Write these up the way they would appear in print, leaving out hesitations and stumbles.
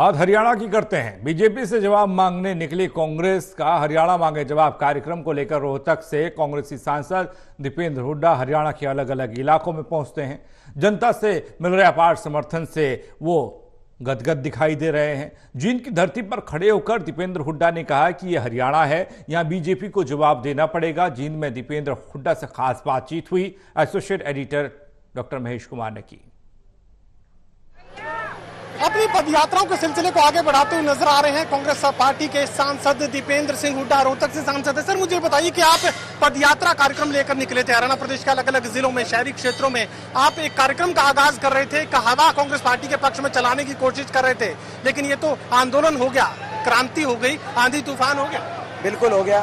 बात हरियाणा की करते हैं। बीजेपी से जवाब मांगने निकली कांग्रेस का हरियाणा मांगे जवाब कार्यक्रम को लेकर रोहतक से कांग्रेसी सांसद दीपेंद्र हुड्डा हरियाणा के अलग अलग इलाकों में पहुंचते हैं। जनता से मिल रहे अपार समर्थन से वो गदगद दिखाई दे रहे हैं। जींद की धरती पर खड़े होकर दीपेंद्र हुड्डा ने कहा कि यह हरियाणा है, यहां बीजेपी को जवाब देना पड़ेगा। जींद में दीपेंद्र हुड्डा से खास बातचीत हुई, associate editor doctor Mahesh Kumar ने की। अपनी पदयात्राओं के सिलसिले को आगे बढ़ाते हुए नजर आ रहे हैं कांग्रेस पार्टी के सांसद दीपेंद्र सिंह हुड्डा। रोहतक से सांसद है। सर, मुझे बताइए कि आप पदयात्रा कार्यक्रम लेकर निकले थे हरियाणा प्रदेश के अलग अलग जिलों में, शहरी क्षेत्रों में। आप एक कार्यक्रम का आगाज कर रहे थे, हवा कांग्रेस पार्टी के पक्ष में चलाने की कोशिश कर रहे थे, लेकिन ये तो आंदोलन हो गया, क्रांति हो गई, आंधी तूफान हो गया। बिल्कुल हो गया।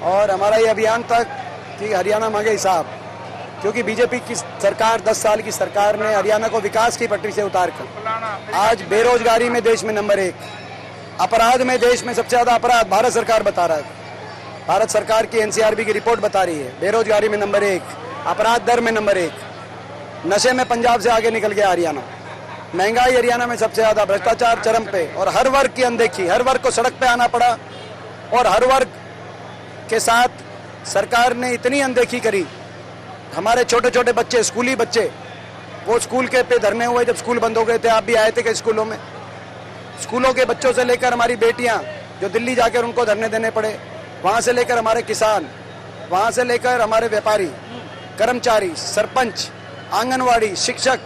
और हमारा ये अभियान तक कि हरियाणा मांगे हिसाब, क्योंकि बीजेपी की सरकार 10 साल की सरकार ने हरियाणा को विकास की पटरी से उतारकर आज बेरोजगारी में देश में नंबर 1, अपराध में देश में सबसे ज्यादा अपराध भारत सरकार बता रहा है। भारत सरकार की एनसीआरबी की रिपोर्ट बता रही है बेरोजगारी में नंबर 1, अपराध दर में नंबर 1, नशे में पंजाब से आगे निकल गया हरियाणा, महंगाई हरियाणा में सबसे ज्यादा, भ्रष्टाचार चरम पे, और हर वर्ग की अनदेखी, हर वर्ग को सड़क पे आना पड़ा और हर वर्ग के साथ सरकार ने इतनी अनदेखी करी। हमारे छोटे छोटे बच्चे, स्कूली बच्चे, वो स्कूल के पे धरने हुए जब स्कूल बंद हो गए थे। आप भी आए थे कई स्कूलों में। स्कूलों के बच्चों से लेकर हमारी बेटियां जो दिल्ली जाकर उनको धरने देने पड़े, वहां से लेकर हमारे किसान, वहां से लेकर हमारे व्यापारी, कर्मचारी, सरपंच, आंगनवाड़ी, शिक्षक,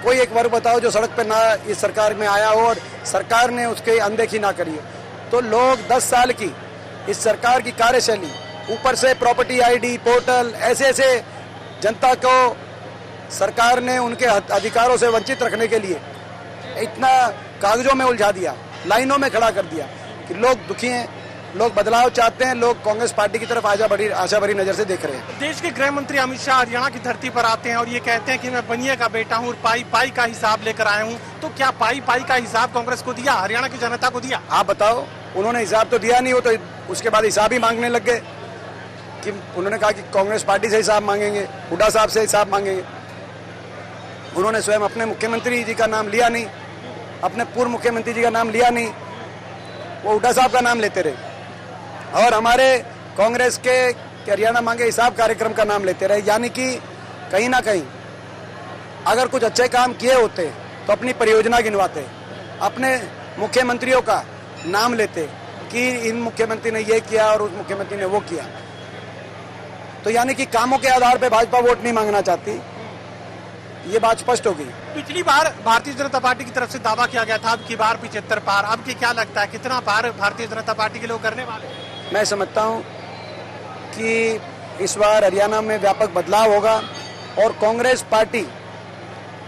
कोई एक वर्ग बताओ जो सड़क पर ना इस सरकार में आया हो और सरकार ने उसकी अनदेखी ना करी हो। तो लोग 10 साल की इस सरकार की कार्यशैली, ऊपर से प्रॉपर्टी आईडी पोर्टल, ऐसे ऐसे जनता को सरकार ने उनके अधिकारों से वंचित रखने के लिए इतना कागजों में उलझा दिया, लाइनों में खड़ा कर दिया कि लोग दुखी हैं, लोग बदलाव चाहते हैं, लोग कांग्रेस पार्टी की तरफ आशा भरी नजर से देख रहे हैं। देश के गृह मंत्री अमित शाह हरियाणा की धरती पर आते हैं और ये कहते हैं कि मैं बनिए का बेटा हूँ और पाई पाई का हिसाब लेकर आया हूँ। तो क्या पाई पाई का हिसाब कांग्रेस को दिया, हरियाणा की जनता को दिया? आप बताओ। उन्होंने हिसाब तो दिया नहीं, हो तो उसके बाद हिसाब ही मांगने लग गए कि उन्होंने कहा कि कांग्रेस पार्टी से हिसाब मांगेंगे, हुड्डा साहब से हिसाब मांगेंगे। उन्होंने स्वयं अपने मुख्यमंत्री जी का नाम लिया नहीं, अपने पूर्व मुख्यमंत्री जी का नाम लिया नहीं, वो हुड्डा साहब का नाम लेते रहे और हमारे कांग्रेस के हरियाणा मांगे हिसाब कार्यक्रम का नाम लेते रहे। यानी कि कहीं ना कहीं अगर कुछ अच्छे काम किए होते तो अपनी परियोजना गिनवाते, अपने मुख्यमंत्रियों का नाम लेते कि इन मुख्यमंत्री ने ये किया और उस मुख्यमंत्री ने वो किया। तो यानी कि कामों के आधार पर भाजपा वोट नहीं मांगना चाहती, ये बात स्पष्ट होगी। पिछली बार भारतीय जनता पार्टी की तरफ से दावा किया गया था अब की बार 75 पार, अब की क्या लगता है कितना पार भारतीय जनता पार्टी के लोग करने वाले? मैं समझता हूं कि इस बार हरियाणा में व्यापक बदलाव होगा और कांग्रेस पार्टी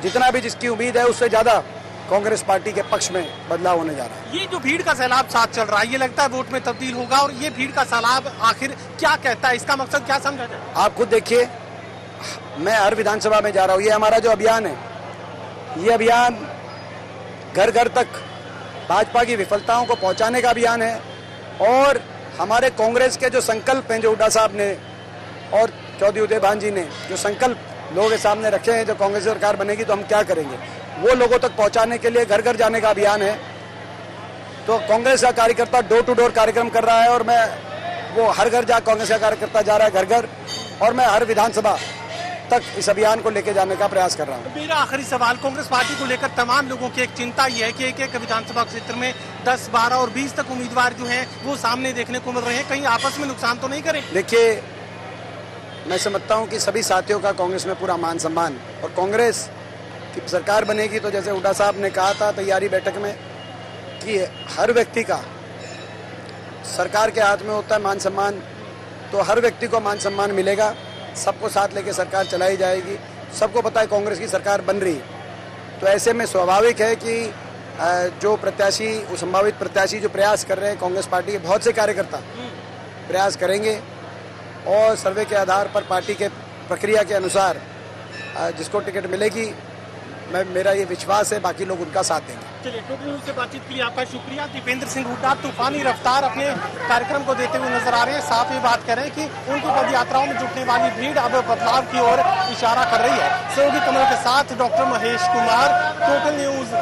जितना भी जिसकी उम्मीद है उससे ज्यादा कांग्रेस पार्टी के पक्ष में बदलाव होने जा रहा है। ये जो भीड़ का सैलाब साथ चल रहा है, ये लगता है वोट में तब्दील होगा और ये भीड़ का सैलाब आखिर क्या कहता है, इसका मकसद क्या समझा जाए? आप खुद देखिए, मैं हर विधानसभा में जा रहा हूँ। ये हमारा जो अभियान है, ये अभियान घर घर तक भाजपा की विफलताओं को पहुंचाने का अभियान है और हमारे कांग्रेस के जो संकल्प हैं, जो हुड्डा साहब ने और चौधरी उदय भान जी ने जो संकल्प लोगों के सामने रखे हैं, जो कांग्रेस सरकार बनेगी तो हम क्या करेंगे, वो लोगों तक पहुंचाने के लिए घर घर जाने का अभियान है। तो कांग्रेस का कार्यकर्ता डोर टू डोर कार्यक्रम कर रहा है और मैं वो हर घर जा कांग्रेस का कार्यकर्ता जा रहा है घर घर, और मैं हर विधानसभा तक इस अभियान को लेकर जाने का प्रयास कर रहा हूँ। मेरा आखिरी सवाल, कांग्रेस पार्टी को लेकर तमाम लोगों की एक चिंता ये है कि एक एक विधानसभा क्षेत्र में 10, 12 और 20 तक उम्मीदवार जो हैं वो सामने देखने को मिल रहे हैं, कहीं आपस में नुकसान तो नहीं करें? देखिए, मैं समझता हूँ कि सभी साथियों का कांग्रेस में पूरा मान सम्मान, और कांग्रेस की सरकार बनेगी तो जैसे हुड्डा साहब ने कहा था तैयारी बैठक में कि हर व्यक्ति का सरकार के हाथ में होता है मान सम्मान, तो हर व्यक्ति को मान सम्मान मिलेगा, सबको साथ लेके सरकार चलाई जाएगी। सबको पता है कांग्रेस की सरकार बन रही, तो ऐसे में स्वाभाविक है कि जो प्रत्याशी, संभावित प्रत्याशी जो प्रयास कर रहे हैं, कांग्रेस पार्टी के बहुत से कार्यकर्ता प्रयास करेंगे और सर्वे के आधार पर पार्टी के प्रक्रिया के अनुसार जिसको टिकट मिलेगी, मेरा ये विश्वास है बाकी लोग उनका साथ देंगे। चलिए, टोटल न्यूज़ से बातचीत के लिए आपका शुक्रिया। दीपेंद्र सिंह हुड्डा तूफानी रफ्तार अपने कार्यक्रम को देते हुए नजर आ रहे हैं। साथ ही बात कर रहे हैं कि उनकी पदयात्राओं में जुटने वाली भीड़ अब बदलाव की ओर इशारा कर रही है। सहयोगी कमल के साथ doctor Mahesh Kumar, total news.